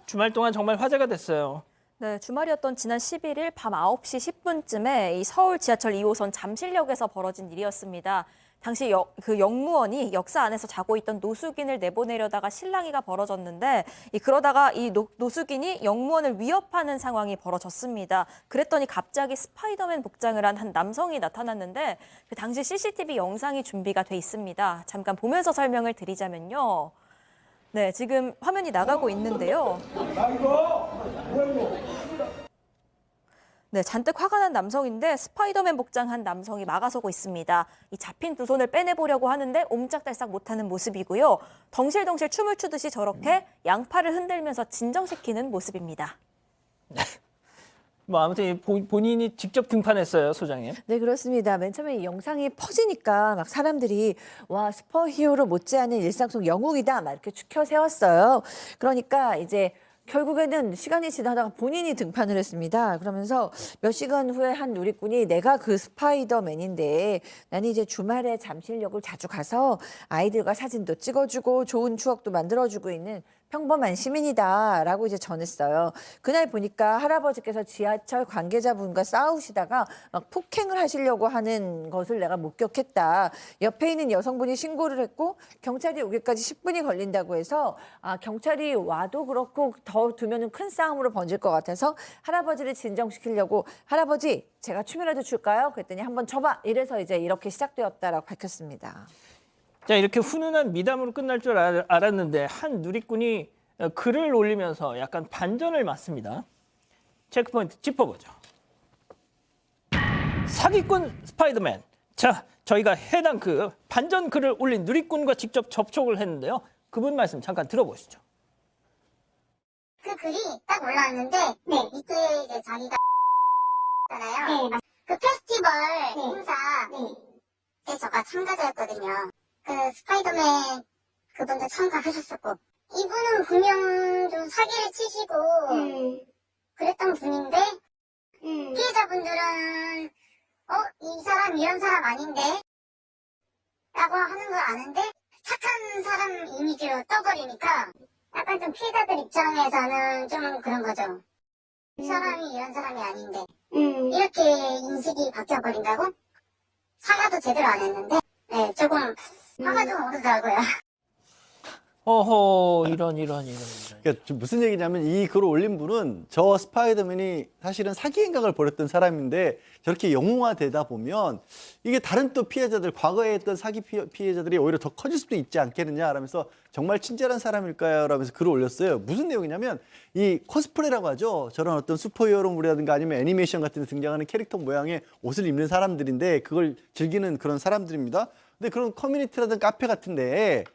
주말 동안 정말 화제가 됐어요. 네, 주말이었던 지난 11일 밤 9시 10분쯤에 이 서울 지하철 2호선 잠실역에서 벌어진 일이었습니다. 당시 그 역무원이 역사 안에서 자고 있던 노숙인을 내보내려다가 실랑이가 벌어졌는데 그러다가 이 노숙인이 역무원을 위협하는 상황이 벌어졌습니다. 그랬더니 갑자기 스파이더맨 복장을 한 남성이 나타났는데 그 당시 CCTV 영상이 준비가 돼 있습니다. 잠깐 보면서 설명을 드리자면요. 네, 지금 화면이 나가고 있는데요. 네, 잔뜩 화가 난 남성인데 스파이더맨 복장한 남성이 막아서고 있습니다. 이 잡힌 두 손을 빼내보려고 하는데 옴짝달싹 못하는 모습이고요. 덩실덩실 춤을 추듯이 저렇게 양팔을 흔들면서 진정시키는 모습입니다. 뭐 아무튼 본인이 직접 등판했어요, 소장님. 네, 그렇습니다. 맨 처음에 이 영상이 퍼지니까 막 사람들이 와, 슈퍼히어로 못지않은 일상 속 영웅이다 막 이렇게 추켜 세웠어요. 그러니까 이제 결국에는 시간이 지나다가 본인이 등판을 했습니다. 그러면서 몇 시간 후에 한 누리꾼이 내가 그 스파이더맨인데 나는 이제 주말에 잠실역을 자주 가서 아이들과 사진도 찍어주고 좋은 추억도 만들어주고 있는 평범한 시민이다라고 이제 전했어요. 그날 보니까 할아버지께서 지하철 관계자분과 싸우시다가 막 폭행을 하시려고 하는 것을 내가 목격했다. 옆에 있는 여성분이 신고를 했고 경찰이 오기까지 10분이 걸린다고 해서 경찰이 와도 그렇고 더 두면은 큰 싸움으로 번질 것 같아서 할아버지를 진정시키려고 할아버지 제가 춤이라도 출까요? 그랬더니 한번 쳐봐. 이래서 이제 이렇게 시작되었다라고 밝혔습니다. 자, 이렇게 훈훈한 미담으로 끝날 줄 알았는데 한 누리꾼이 글을 올리면서 약간 반전을 맞습니다. 체크포인트 짚어보죠. 사기꾼 스파이더맨. 자, 저희가 해당 그 반전 글을 올린 누리꾼과 직접 접촉을 했는데요. 그분 말씀 잠깐 들어보시죠. 그 글이 딱 올라왔는데, 이때 이제 자기가 잖아요. 그 페스티벌 행사에 저가 참가자였거든요. 그 스파이더맨 그분도 참가하셨었고, 이분은 분명 좀 사기를 치시고 그랬던 분인데, 피해자분들은 이 사람 이런 사람 아닌데? 라고 하는 걸 아는데 착한 사람 이미지로 떠버리니까 약간 좀 피해자들 입장에서는 좀 그런 거죠. 이 사람이 이런 사람이 아닌데 이렇게 인식이 바뀌어버린다고? 사과도 제대로 안 했는데 조금 화가 좀 오르더라고요. 어허, 이런. 그러니까 좀 무슨 얘기냐면 이 글을 올린 분은 저 스파이더맨이 사실은 사기 행각을 벌였던 사람인데 저렇게 영웅화되다 보면 이게 다른 또 피해자들, 과거에 했던 사기 피해자들이 오히려 더 커질 수도 있지 않겠느냐 라면서 정말 친절한 사람일까요? 라면서 글을 올렸어요. 무슨 내용이냐면 이 코스프레라고 하죠. 저런 어떤 슈퍼히어로물이라든가 아니면 애니메이션 같은 데 등장하는 캐릭터 모양의 옷을 입는 사람들인데 그걸 즐기는 그런 사람들입니다. 근데 그런 커뮤니티라든 카페 같은데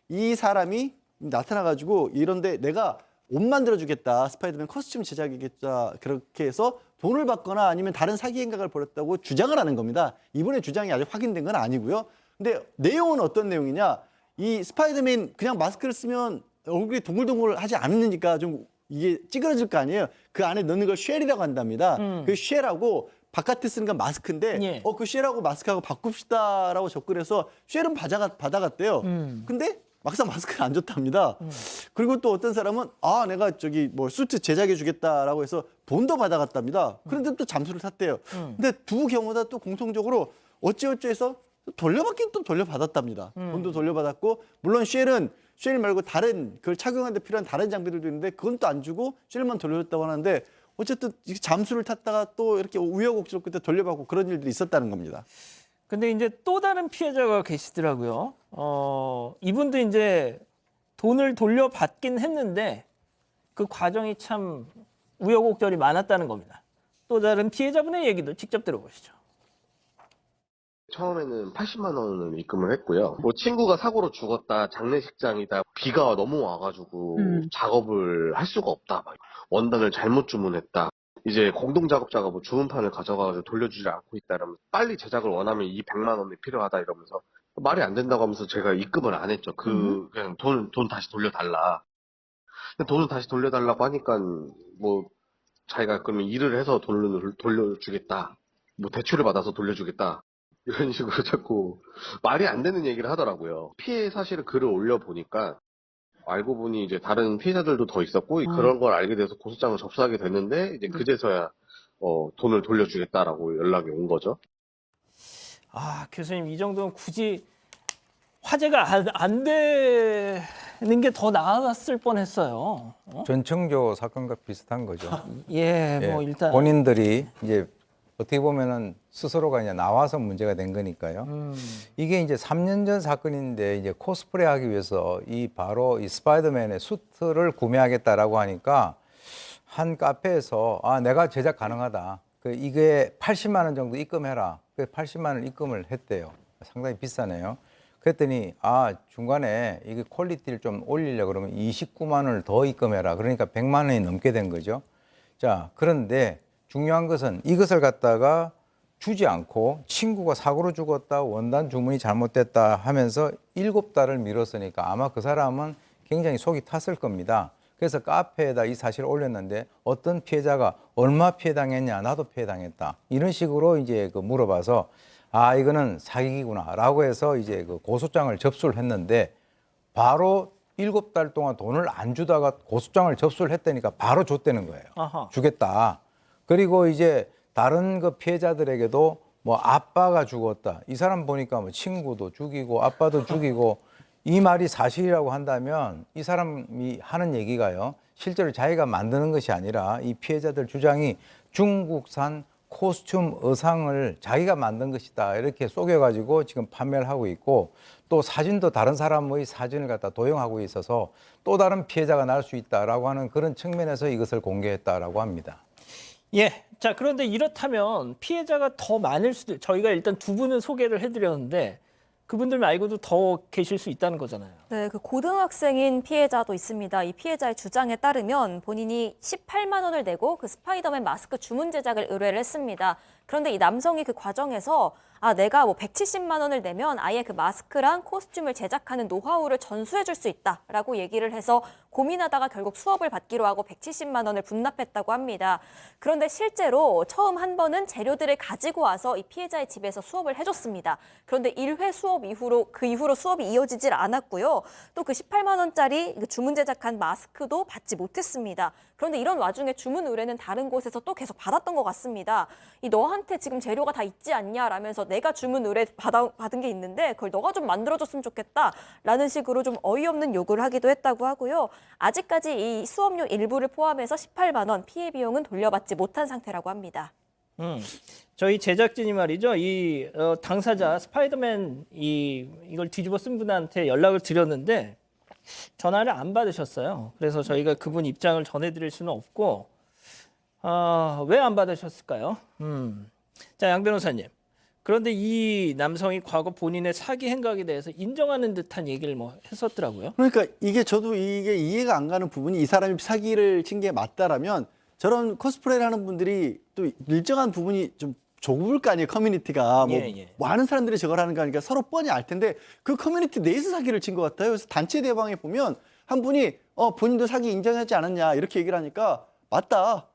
이 사람이 나타나가지고 이런데 내가 옷 만들어주겠다. 스파이더맨 코스튬 제작이겠다. 그렇게 해서 돈을 받거나 아니면 다른 사기 행각을 벌였다고 주장을 하는 겁니다. 이분의 주장이 아직 확인된 건 아니고요. 근데 내용은 어떤 내용이냐. 이 스파이더맨 그냥 마스크를 쓰면 얼굴이 동글동글하지 않으니까 좀 이게 찌그러질 거 아니에요. 그 안에 넣는 걸 쉘이라고 한답니다. 그 쉘하고 바깥에 쓰는 건 마스크인데 예. 그 쉘하고 마스크하고 바꿉시다라고 접근해서 쉘은 받아갔대요. 근데 막상 마스크는 안 줬답니다. 그리고 또 어떤 사람은 내가 저기 뭐 수트 제작해 주겠다라고 해서 돈도 받아갔답니다. 그런데 또 잠수를 탔대요. 근데 두 경우 다 또 공통적으로 어찌어찌해서 돌려받긴 또 돌려받았답니다. 돈도 돌려받았고 물론 쉘 말고 다른 그걸 착용하는 데 필요한 다른 장비들도 있는데 그건 또 안 주고 쉘만 돌려줬다고 하는데 어쨌든 잠수를 탔다가 또 이렇게 우여곡절 끝에 돌려받고 그런 일들이 있었다는 겁니다. 근데 이제 또 다른 피해자가 계시더라고요. 이분도 이제 돈을 돌려받긴 했는데 그 과정이 참 우여곡절이 많았다는 겁니다. 또 다른 피해자분의 얘기도 직접 들어보시죠. 처음에는 80만 원을 입금을 했고요. 뭐 친구가 사고로 죽었다, 장례식장이다, 비가 너무 와가지고 작업을 할 수가 없다, 막 원단을 잘못 주문했다. 이제 공동작업자가 뭐 주문판을 가져가서 돌려주지 않고 있다 이러면서 빨리 제작을 원하면 이 100만 원이 필요하다 이러면서 말이 안 된다고 하면서 제가 입금을 안 했죠. 그냥 돈 다시 돌려달라. 돈을 다시 돌려달라고 하니까 뭐 자기가 그러면 일을 해서 돈을 돌려주겠다. 뭐 대출을 받아서 돌려주겠다. 이런 식으로 자꾸 말이 안 되는 얘기를 하더라고요. 피해 사실을 글을 올려보니까 알고 보니 이제 다른 피해자들도 더 있었고 그런 걸 알게 돼서 고소장을 접수하게 됐는데 이제 그제서야 돈을 돌려주겠다라고 연락이 온 거죠. 아, 교수님 이 정도면 굳이 화제가 안 되는 게 더 나았을 뻔했어요. 전청조 사건과 비슷한 거죠. 예, 예, 뭐 일단 본인들이 이제 어떻게 보면은 스스로가 이제 나와서 문제가 된 거니까요. 이게 이제 3년 전 사건인데 이제 코스프레 하기 위해서 바로 이 스파이더맨의 수트를 구매하겠다라고 하니까 한 카페에서 내가 제작 가능하다. 이게 80만 원 정도 입금해라. 80만 원 입금을 했대요. 상당히 비싸네요. 그랬더니 중간에 이게 퀄리티를 좀 올리려고 그러면 29만 원을 더 입금해라. 그러니까 100만 원이 넘게 된 거죠. 자, 그런데 중요한 것은 이것을 갖다가 주지 않고 친구가 사고로 죽었다, 원단 주문이 잘못됐다 하면서 7달을 미뤘으니까 아마 그 사람은 굉장히 속이 탔을 겁니다. 그래서 카페에다 이 사실을 올렸는데 어떤 피해자가 얼마 피해당했냐, 나도 피해당했다. 이런 식으로 이제 물어봐서 이거는 사기구나라고 해서 이제 고소장을 접수를 했는데 바로 7달 동안 돈을 안 주다가 고소장을 접수를 했다니까 바로 줬다는 거예요. 아하. 주겠다. 그리고 이제 다른 피해자들에게도 뭐 아빠가 죽었다. 이 사람 보니까 뭐 친구도 죽이고 아빠도 죽이고 이 말이 사실이라고 한다면 이 사람이 하는 얘기가요. 실제로 자기가 만드는 것이 아니라 이 피해자들 주장이 중국산 코스튬 의상을 자기가 만든 것이다. 이렇게 속여가지고 지금 판매를 하고 있고 또 사진도 다른 사람의 사진을 갖다 도용하고 있어서 또 다른 피해자가 날 수 있다라고 하는 그런 측면에서 이것을 공개했다라고 합니다. 예. 자, 그런데 이렇다면 피해자가 더 많을 수도, 저희가 일단 두 분을 소개를 해드렸는데 그분들 말고도 더 계실 수 있다는 거잖아요. 네, 그 고등학생인 피해자도 있습니다. 이 피해자의 주장에 따르면 본인이 18만 원을 내고 그 스파이더맨 마스크 주문 제작을 의뢰를 했습니다. 그런데 이 남성이 그 과정에서 내가 뭐 170만 원을 내면 아예 그 마스크랑 코스튬을 제작하는 노하우를 전수해 줄 수 있다라고 얘기를 해서 고민하다가 결국 수업을 받기로 하고 170만 원을 분납했다고 합니다. 그런데 실제로 처음 한 번은 재료들을 가지고 와서 이 피해자의 집에서 수업을 해줬습니다. 그런데 1회 수업 이후로 수업이 이어지질 않았고요. 또 그 18만 원짜리 주문 제작한 마스크도 받지 못했습니다. 그런데 이런 와중에 주문 의뢰는 다른 곳에서 또 계속 받았던 것 같습니다. 너한테 지금 재료가 다 있지 않냐라면서 내가 주문 의뢰 받은 게 있는데 그걸 너가 좀 만들어줬으면 좋겠다라는 식으로 좀 어이없는 요구를 하기도 했다고 하고요. 아직까지 이 수업료 일부를 포함해서 18만 원 피해 비용은 돌려받지 못한 상태라고 합니다. 저희 제작진이 말이죠. 이 당사자 스파이더맨 이걸 뒤집어 쓴 분한테 연락을 드렸는데 전화를 안 받으셨어요. 그래서 저희가 그분 입장을 전해드릴 수는 없고 왜 안 받으셨을까요? 자, 양 변호사님. 그런데 이 남성이 과거 본인의 사기 행각에 대해서 인정하는 듯한 얘기를 뭐 했었더라고요. 그러니까 저도 이게 이해가 안 가는 부분이 이 사람이 사기를 친 게 맞다라면 저런 코스프레를 하는 분들이 또 일정한 부분이 좀 좁을 거 아니에요, 커뮤니티가. 많은 사람들이 저걸 하는 거 아니까 서로 뻔히 알 텐데 그 커뮤니티 내에서 사기를 친 것 같아요. 그래서 단체 대방에 보면 한 분이 본인도 사기 인정하지 않았냐 이렇게 얘기를 하니까 맞다.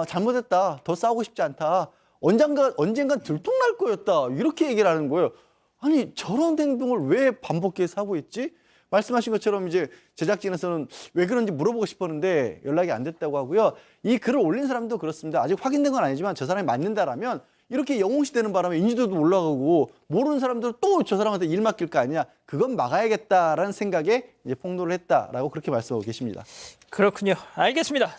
잘못했다. 더 싸우고 싶지 않다. 언젠간 들통날 거였다. 이렇게 얘기를 하는 거예요. 아니 저런 행동을 왜 반복해서 하고 있지? 말씀하신 것처럼 이제 제작진에서는 왜 그런지 물어보고 싶었는데 연락이 안 됐다고 하고요. 이 글을 올린 사람도 그렇습니다. 아직 확인된 건 아니지만 저 사람이 맞는다라면 이렇게 영웅시되는 바람에 인지도도 올라가고 모르는 사람들은 또 저 사람한테 일 맡길 거 아니냐. 그건 막아야겠다라는 생각에 이제 폭로를 했다라고 그렇게 말씀하고 계십니다. 그렇군요. 알겠습니다.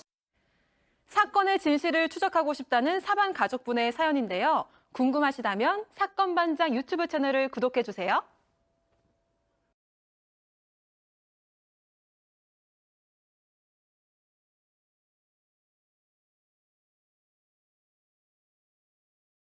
사건의 진실을 추적하고 싶다는 사반 가족분의 사연인데요. 궁금하시다면 사건반장 유튜브 채널을 구독해주세요.